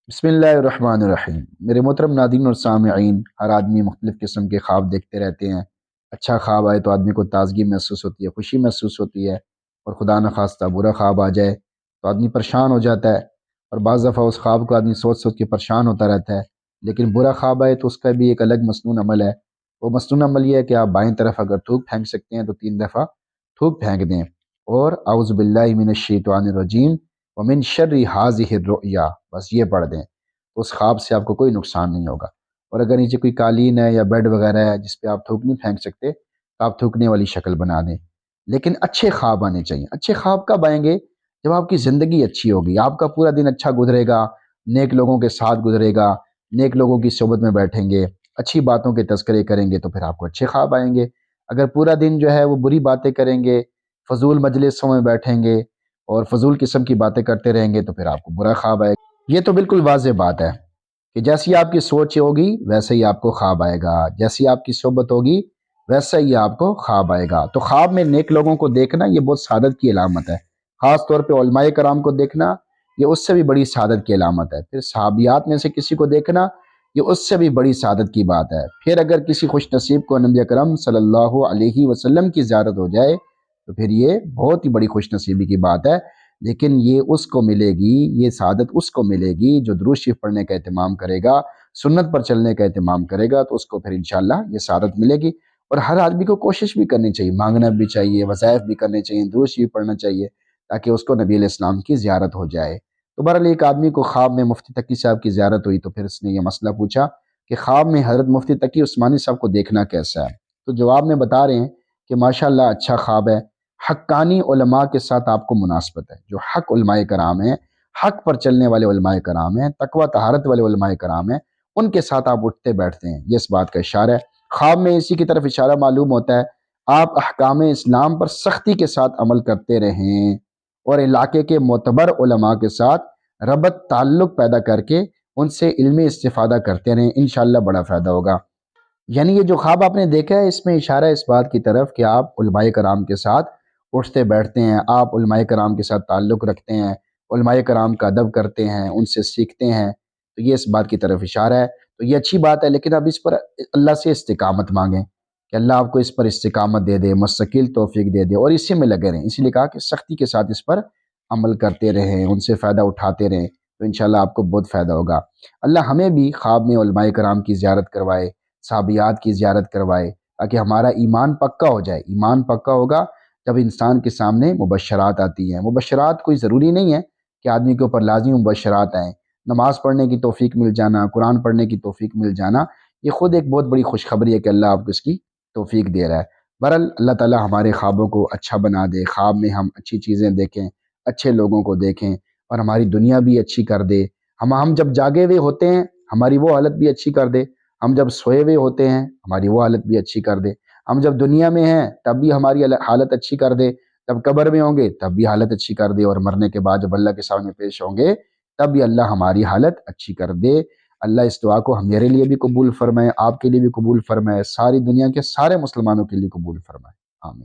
بسم اللہ الرحمن الرحیم۔ میرے محترم ناظرین اور سامعین، ہر آدمی مختلف قسم کے خواب دیکھتے رہتے ہیں۔ اچھا خواب آئے تو آدمی کو تازگی محسوس ہوتی ہے، خوشی محسوس ہوتی ہے، اور خدا نخواستہ برا خواب آ جائے تو آدمی پریشان ہو جاتا ہے، اور بعض دفعہ اس خواب کو آدمی سوچ سوچ کے پریشان ہوتا رہتا ہے۔ لیکن برا خواب آئے تو اس کا بھی ایک الگ مسنون عمل ہے۔ وہ مسنون عمل یہ ہے کہ آپ بائیں طرف اگر تھوک پھینک سکتے ہیں تو 3 دفعہ تھوک پھینک دیں، اور اعوذ باللہ من الشیطان الرجیم ومن شر ہذہ الرؤیا، بس یہ پڑھ دیں، تو اس خواب سے آپ کو کوئی نقصان نہیں ہوگا۔ اور اگر نیچے کوئی قالین ہے یا بیڈ وغیرہ ہے جس پہ آپ تھوک نہیں پھینک سکتے تو آپ تھوکنے والی شکل بنا دیں۔ لیکن اچھے خواب آنے چاہیے۔ اچھے خواب کب آئیں گے؟ جب آپ کی زندگی اچھی ہوگی، آپ کا پورا دن اچھا گزرے گا، نیک لوگوں کے ساتھ گزرے گا، نیک لوگوں کی صحبت میں بیٹھیں گے، اچھی باتوں کے تذکرے کریں گے، تو پھر آپ کو اچھے خواب آئیں گے۔ اگر پورا دن جو ہے وہ بری باتیں کریں گے، فضول مجلسوں میں بیٹھیں گے اور فضول قسم کی باتیں کرتے رہیں گے، تو پھر آپ کو برا خواب آئے گا۔ یہ تو بالکل واضح بات ہے کہ جیسی آپ کی سوچ ہوگی ویسے ہی آپ کو خواب آئے گا، جیسی آپ کی صحبت ہوگی ویسا ہی آپ کو خواب آئے گا۔ تو خواب میں نیک لوگوں کو دیکھنا یہ بہت سعادت کی علامت ہے، خاص طور پہ علماء کرام کو دیکھنا یہ اس سے بھی بڑی سعادت کی علامت ہے۔ پھر صحابیات میں سے کسی کو دیکھنا یہ اس سے بھی بڑی سعادت کی بات ہے۔ پھر اگر کسی خوش نصیب کو نبی اکرم صلی اللہ علیہ وسلم کی زیارت ہو جائے تو پھر یہ بہت ہی بڑی خوش نصیبی کی بات ہے۔ لیکن یہ اس کو ملے گی، یہ سعادت اس کو ملے گی جو درود شریف پڑھنے کا اہتمام کرے گا، سنت پر چلنے کا اہتمام کرے گا، تو اس کو پھر انشاءاللہ یہ سعادت ملے گی۔ اور ہر آدمی کو کوشش بھی کرنی چاہیے، مانگنا بھی چاہیے، وظائف بھی کرنے چاہیے، درود شریف پڑھنا چاہیے، تاکہ اس کو نبی علیہ السلام کی زیارت ہو جائے۔ تو بہرحال ایک آدمی کو خواب میں مفتی تقی صاحب کی زیارت ہوئی تو پھر اس نے یہ مسئلہ پوچھا کہ خواب میں حضرت مفتی تقی عثمانی صاحب کو دیکھنا کیسا ہے؟ تو جواب میں بتا رہے ہیں کہ ماشاءاللہ اچھا خواب ہے، حقانی علماء کے ساتھ آپ کو مناسبت ہے، جو حق علماء کرام ہیں، حق پر چلنے والے علماء کرام ہیں، تقوی طہارت والے علماء کرام ہیں، ان کے ساتھ آپ اٹھتے بیٹھتے ہیں، یہ اس بات کا اشارہ ہے۔ خواب میں اسی کی طرف اشارہ معلوم ہوتا ہے، آپ احکام اسلام پر سختی کے ساتھ عمل کرتے رہیں اور علاقے کے معتبر علماء کے ساتھ ربط تعلق پیدا کر کے ان سے علمی استفادہ کرتے رہیں، انشاءاللہ بڑا فائدہ ہوگا۔ یعنی یہ جو خواب آپ نے دیکھا ہے اس میں اشارہ ہے اس بات کی طرف کہ آپ علماء کرام کے ساتھ اٹھتے بیٹھتے ہیں، آپ علماء کرام کے ساتھ تعلق رکھتے ہیں، علماء کرام کا ادب کرتے ہیں، ان سے سیکھتے ہیں، تو یہ اس بات کی طرف اشارہ ہے۔ تو یہ اچھی بات ہے، لیکن اب اس پر اللہ سے استقامت مانگیں کہ اللہ آپ کو اس پر استقامت دے دے، مستقل توفیق دے دے، اور اسی میں لگے رہیں۔ اسی لیے کہا کہ سختی کے ساتھ اس پر عمل کرتے رہیں، ان سے فائدہ اٹھاتے رہیں، تو انشاءاللہ آپ کو بہت فائدہ ہوگا۔ اللہ ہمیں بھی خواب میں علماء کرام کی زیارت کروائے، صحابیات کی زیارت کروائے، تاکہ ہمارا ایمان پکا ہو جائے۔ ایمان پکا ہوگا جب انسان کے سامنے مبشرات آتی ہیں۔ مبشرات کوئی ضروری نہیں ہے کہ آدمی کے اوپر لازمی مبشرات آئیں۔ نماز پڑھنے کی توفیق مل جانا، قرآن پڑھنے کی توفیق مل جانا، یہ خود ایک بہت بڑی خوشخبری ہے کہ اللہ آپ کو اس کی توفیق دے رہا ہے۔ بہرحال اللہ تعالی ہمارے خوابوں کو اچھا بنا دے، خواب میں ہم اچھی چیزیں دیکھیں، اچھے لوگوں کو دیکھیں، اور ہماری دنیا بھی اچھی کر دے۔ ہم جب جاگے ہوئے ہوتے ہیں ہماری وہ حالت بھی اچھی کر دے، ہم جب سوئے ہوئے ہوتے ہیں ہماری وہ حالت بھی اچھی کر دے، ہم جب دنیا میں ہیں تب بھی ہماری حالت اچھی کر دے، جب قبر میں ہوں گے تب بھی حالت اچھی کر دے، اور مرنے کے بعد جب اللہ کے سامنے پیش ہوں گے تب بھی اللہ ہماری حالت اچھی کر دے۔ اللہ اس دعا کو میرے لیے بھی قبول فرمائے، آپ کے لیے بھی قبول فرمائے، ساری دنیا کے سارے مسلمانوں کے لیے قبول فرمائے، آمین۔